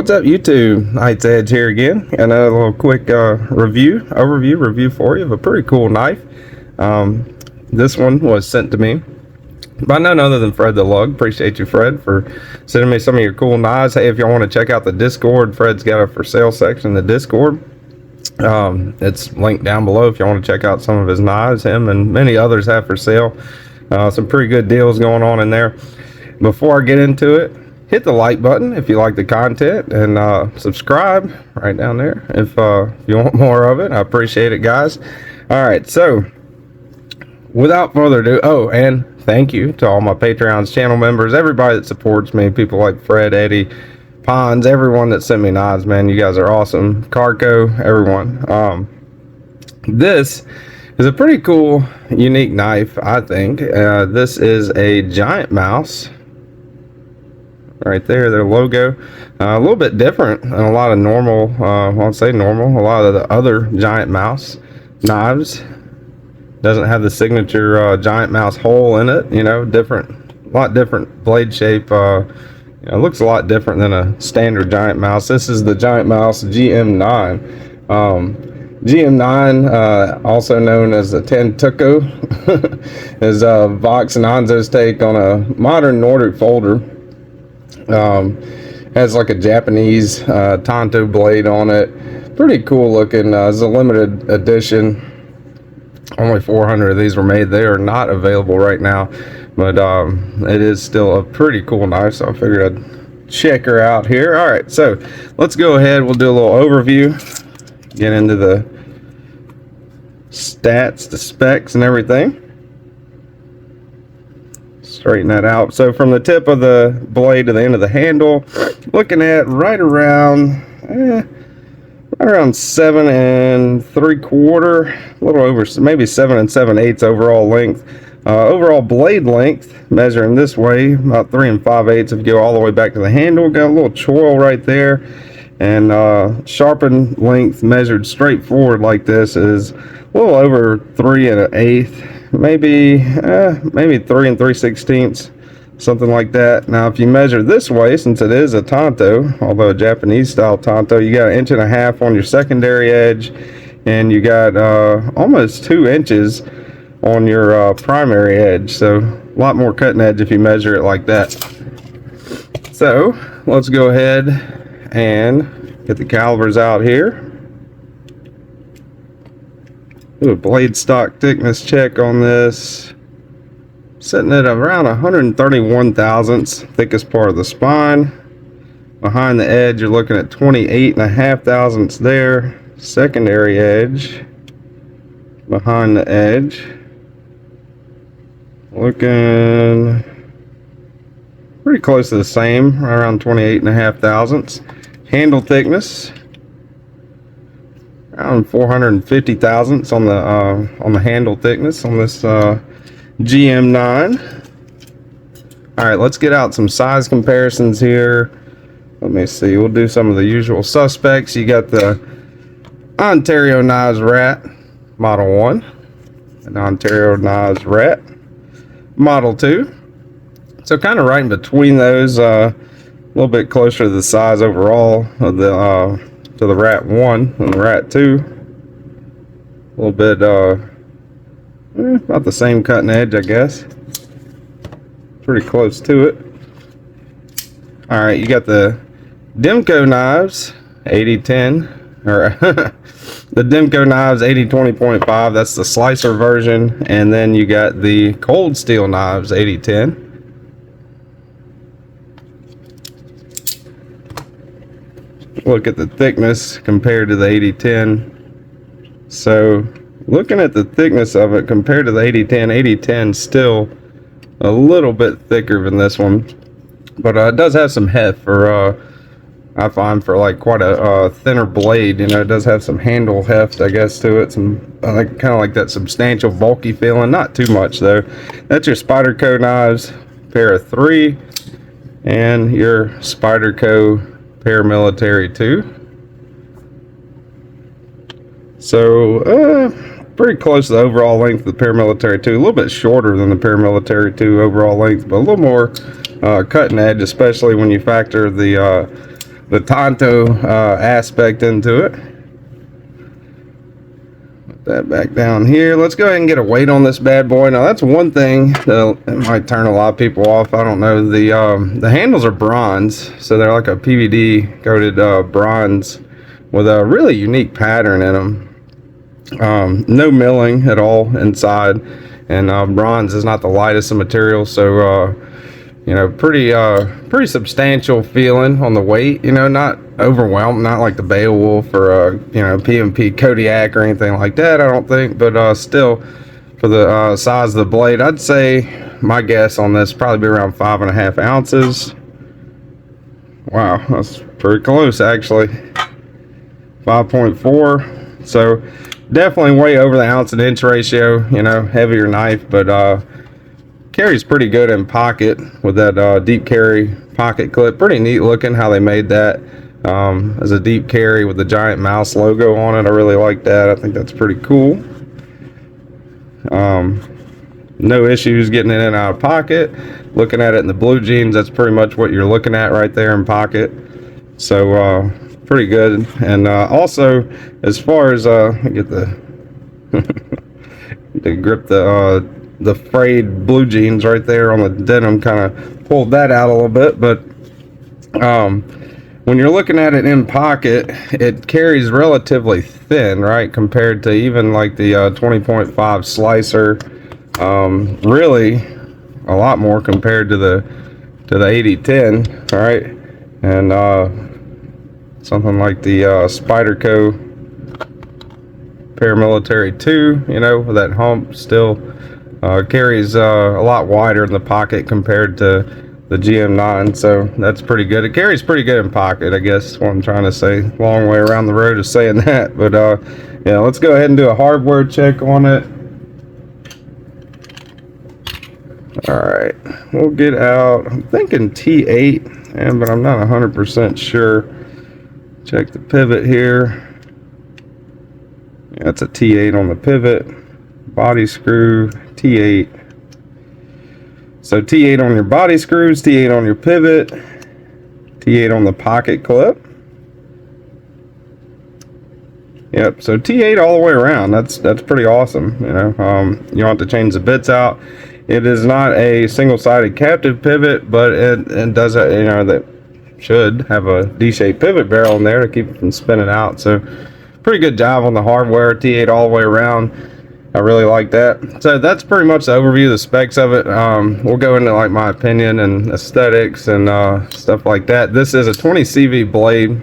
What's up, YouTube? Knight's Edge here again. Got another little quick review for you of a pretty cool knife. This one was sent to me by none other than Fred the Lug. Appreciate you, Fred, for sending me some of your cool knives. Hey, if y'all want to check out the Discord, Fred's got a for sale section in the Discord. It's linked down below if you want to check out some of his knives. Him and many others have for sale. Some pretty good deals going on in there. Before I get into it, hit the like button if you like the content, and subscribe right down there if you want more of it. I appreciate it, guys. All right, so without further ado, oh, and thank you to all my Patreon's channel members, everybody that supports me, people like Fred, Eddie, Pons, everyone that sent me knives, man. You guys are awesome. Carco, everyone. This is a pretty cool, unique knife, I think. This is a giant mouse. Right there, their logo. A little bit different than a lot of normal, I won't say normal, a lot of the other giant mouse knives. Doesn't have the signature giant mouse hole in it, you know, a lot different blade shape. It looks a lot different than a standard giant mouse. This is the giant mouse GM9. GM9, also known as the Tantuco, is Vox and Anzo's take on a modern Nordic folder. Has like a Japanese Tanto blade on it. Pretty cool looking. It's a limited edition. Only 400 of these were made. They are not available right now, but it is still a pretty cool knife, so I figured I'd check her out here. All right, so let's go ahead. We'll do a little overview, get into the stats, the specs, and everything. Straighten that out. So from the tip of the blade to the end of the handle, looking at right around 7 3/4, a little over, maybe 7 7/8 overall length. Overall blade length, measuring this way, about 3 5/8 if you go all the way back to the handle. Got a little choil right there, and sharpened length measured straight forward like this is a little over 3 1/8. Maybe 3 3/16, something like that. Now if you measure this way, since it is a Tanto, although a Japanese style Tanto, you got 1.5 inches on your secondary edge, and you got almost 2 inches on your primary edge, so a lot more cutting edge if you measure it like that. So let's go ahead and get the calibers out here. Do a blade stock thickness check on this. Sitting at around 131 thousandths, thickest part of the spine. Behind the edge, you're looking at 28.5 thousandths there. Secondary edge, behind the edge, looking pretty close to the same, around 28.5 thousandths. Handle thickness, around 450 thousandths on the handle thickness on this GM9. All right, let's get out some size comparisons here. Let me see. We'll do some of the usual suspects. You got the Ontario Knives Rat Model 1, and Ontario Knives Rat Model 2. So kind of right in between those, a little bit closer to the size overall of the to the Rat 1 and the Rat 2. A little bit about the same cutting edge, I guess. Pretty close to it. All right, you got the Demko Knives 8010, or the Demko Knives 8020.5. That's the slicer version, and then you got the Cold Steel Knives 8010. Look at the thickness compared to the 8010. So looking at the thickness of it compared to the 8010, 8010 still a little bit thicker than this one, but it does have some heft for I find for like quite a thinner blade. You know, it does have some handle heft, I guess, to it. Some like kind of like that substantial bulky feeling. Not too much though. That's your Spyderco knives, pair of 3, and your Spyderco Paramilitary 2. So pretty close to the overall length of the Paramilitary 2. A little bit shorter than the Paramilitary 2 overall length, but a little more cutting edge, especially when you factor the the Tonto aspect into it. Put that back down here. Let's go ahead and get a weight on this bad boy. Now that's one thing that might turn a lot of people off. I don't know. The handles are bronze, so they're like a PVD coated bronze with a really unique pattern in them. No milling at all inside, and bronze is not the lightest of materials, so you know, pretty substantial feeling on the weight. You know, not overwhelmed, not like the Beowulf or you know, PMP Kodiak or anything like that, I don't think, but still, for the size of the blade, I'd say my guess on this probably be around 5.5 ounces. Wow, that's pretty close actually. 5.4. So definitely way over the ounce and inch ratio. You know, heavier knife, but carries pretty good in pocket with that deep carry pocket clip. Pretty neat looking how they made that as a deep carry with the giant mouse logo on it. I really like that. I think that's pretty cool. No issues getting it in and out of pocket. Looking at it in the blue jeans, that's pretty much what you're looking at right there in pocket. So pretty good. And also, as far as get the to grip the frayed blue jeans right there on the denim, kind of pulled that out a little bit, but when you're looking at it in pocket, it carries relatively thin, right, compared to even like the 20.5 slicer. Really a lot more compared to the 8010, all right, and something like the Spyderco Paramilitary 2, you know, with that hump, still carries a lot wider in the pocket compared to the GM9, so that's pretty good. It carries pretty good in pocket, I guess is what I'm trying to say. Long way around the road of saying that, but yeah, let's go ahead and do a hardware check on it. All right, we'll get out, I'm thinking T8, but I'm not 100% sure. Check the pivot here. Yeah, it's a T8 on the pivot. Body screw, T8. So T8 on your body screws, T8 on your pivot, T8 on the pocket clip. Yep, so T8 all the way around. That's pretty awesome. You know, you don't have to change the bits out. It is not a single-sided captive pivot, but it does, you know, that should have a D-shaped pivot barrel in there to keep it from spinning out. So pretty good job on the hardware, T8 all the way around. I really like that. So that's pretty much the overview of the specs of it. We'll go into like my opinion and aesthetics and stuff like that. This is a 20 CV blade.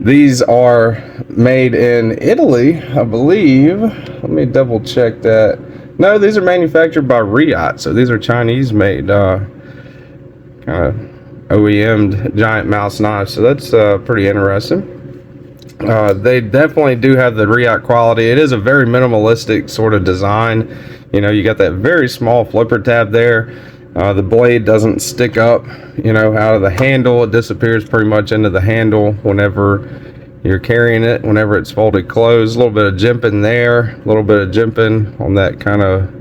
These are made in Italy, I believe. Let me double check that. No, these are manufactured by Riot, so these are Chinese made, kind of OEM'd giant mouse knives, so that's pretty interesting. They definitely do have the Riot quality. It is a very minimalistic sort of design. You know, you got that very small flipper tab there. The blade doesn't stick up, you know, out of the handle. It disappears pretty much into the handle whenever you're carrying it, whenever it's folded closed. A little bit of jimping there, a little bit of jimping on that kind of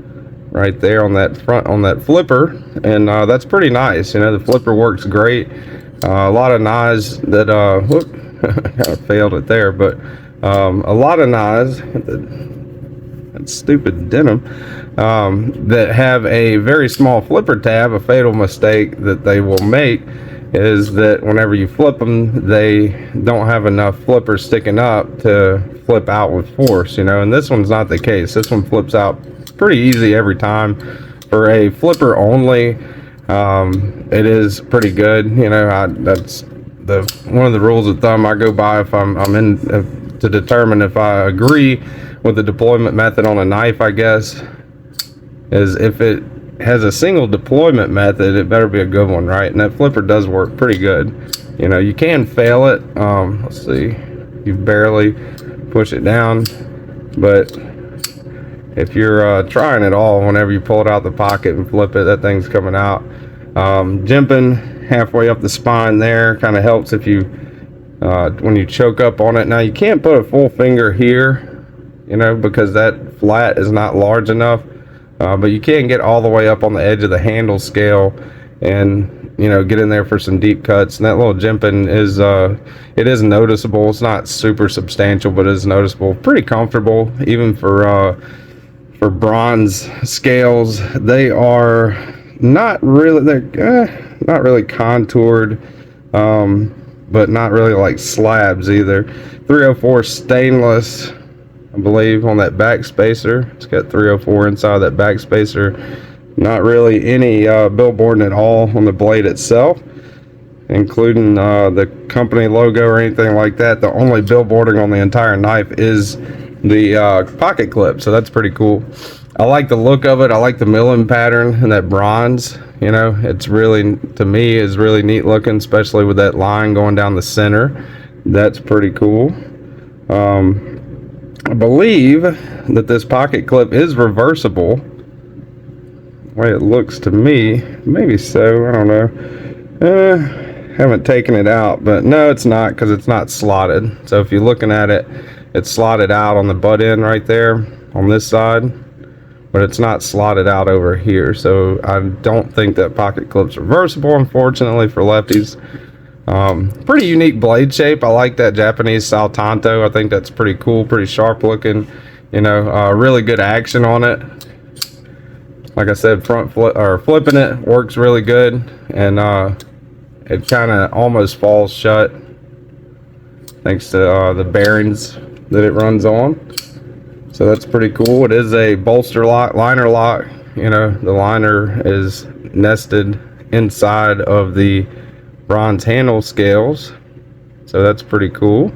right there on that front, on that flipper, and that's pretty nice. You know, the flipper works great. A lot of knives that whoop, kind of failed it there, but a lot of knives, that stupid denim, that have a very small flipper tab. A fatal mistake that they will make is that whenever you flip them, they don't have enough flipper sticking up to flip out with force, you know, and this one's not the case. This one flips out pretty easy every time. For a flipper only, it is pretty good. You know, that's one of the rules of thumb I go by if I'm in to determine if I agree with the deployment method on a knife, I guess, is if it has a single deployment method, it better be a good one, right? And that flipper does work pretty good. You know, you can fail it. Let's see, you barely push it down, but if you're trying it all, whenever you pull it out the pocket and flip it, that thing's coming out. Jimping halfway up the spine there kind of helps if you when you choke up on it. Now you can't put a full finger here, you know, because that flat is not large enough, but you can get all the way up on the edge of the handle scale and, you know, get in there for some deep cuts. And that little jimping is it is noticeable. It's not super substantial, but it is noticeable. Pretty comfortable, even for bronze scales. They are not really, they're not really contoured, but not really like slabs either. 304 stainless, I believe, on that back spacer. It's got 304 inside that back spacer. Not really any billboarding at all on the blade itself, including the company logo or anything like that. The only billboarding on the entire knife is the pocket clip, so that's pretty cool. I like the look of it. I like the milling pattern and that bronze. You know, it's really, to me, is really neat looking, especially with that line going down the center. That's pretty cool. I believe that this pocket clip is reversible. The way it looks to me, maybe so, I don't know. Haven't taken it out, but no, it's not, because it's not slotted. So if you're looking at it, it's slotted out on the butt end right there on this side, but it's not slotted out over here. So I don't think that pocket clip's reversible, unfortunately, for lefties. Pretty unique blade shape. I like that Japanese style tanto. I think that's pretty cool, pretty sharp looking. You know, really good action on it. Like I said, front flip or flipping it works really good, and it kind of almost falls shut thanks to the bearings that it runs on. So that's pretty cool. It is a bolster lock, liner lock. You know, the liner is nested inside of the bronze handle scales, so that's pretty cool.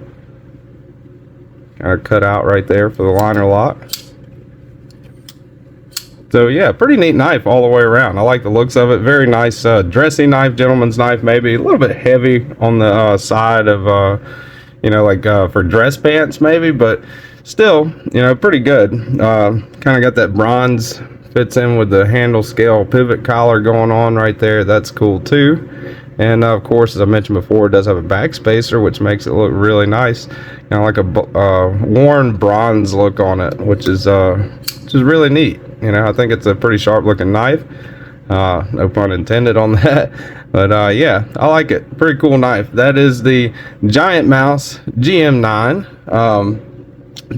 Kind of cut out right there for the liner lock. So yeah, pretty neat knife all the way around. I like the looks of it. Very nice dressing knife, gentleman's knife, maybe a little bit heavy on the side of you know, like for dress pants maybe, but still, you know, pretty good. Kind of got that bronze, fits in with the handle scale pivot collar going on right there. That's cool too. And of course, as I mentioned before, it does have a back spacer, which makes it look really nice. You know, like a worn bronze look on it, which is really neat. You know, I think it's a pretty sharp looking knife. No pun intended on that. But yeah, I like it. Pretty cool knife. That is the Giant Mouse GM9.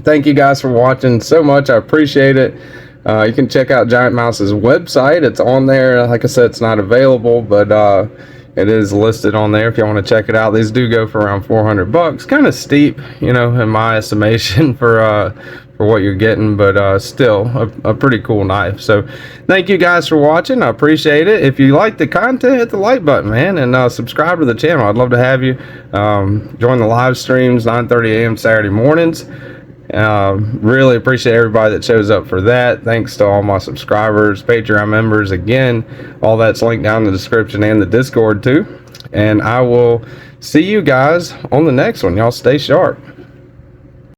Thank you guys for watching so much. I appreciate it. You can check out Giant Mouse's website. It's on there. Like I said, it's not available, but it is listed on there if you want to check it out. These do go for around 400 bucks. Kind of steep, you know, in my estimation for what you're getting, but still a pretty cool knife. So thank you guys for watching. I appreciate it. If you like the content, hit the like button, man, and subscribe to the channel. I'd love to have you join the live streams 9:30 a.m. Saturday mornings. Really appreciate everybody that shows up for that. Thanks to all my subscribers, Patreon members. Again, all that's linked down in the description and the Discord too. And I will see you guys on the next one. Y'all stay sharp.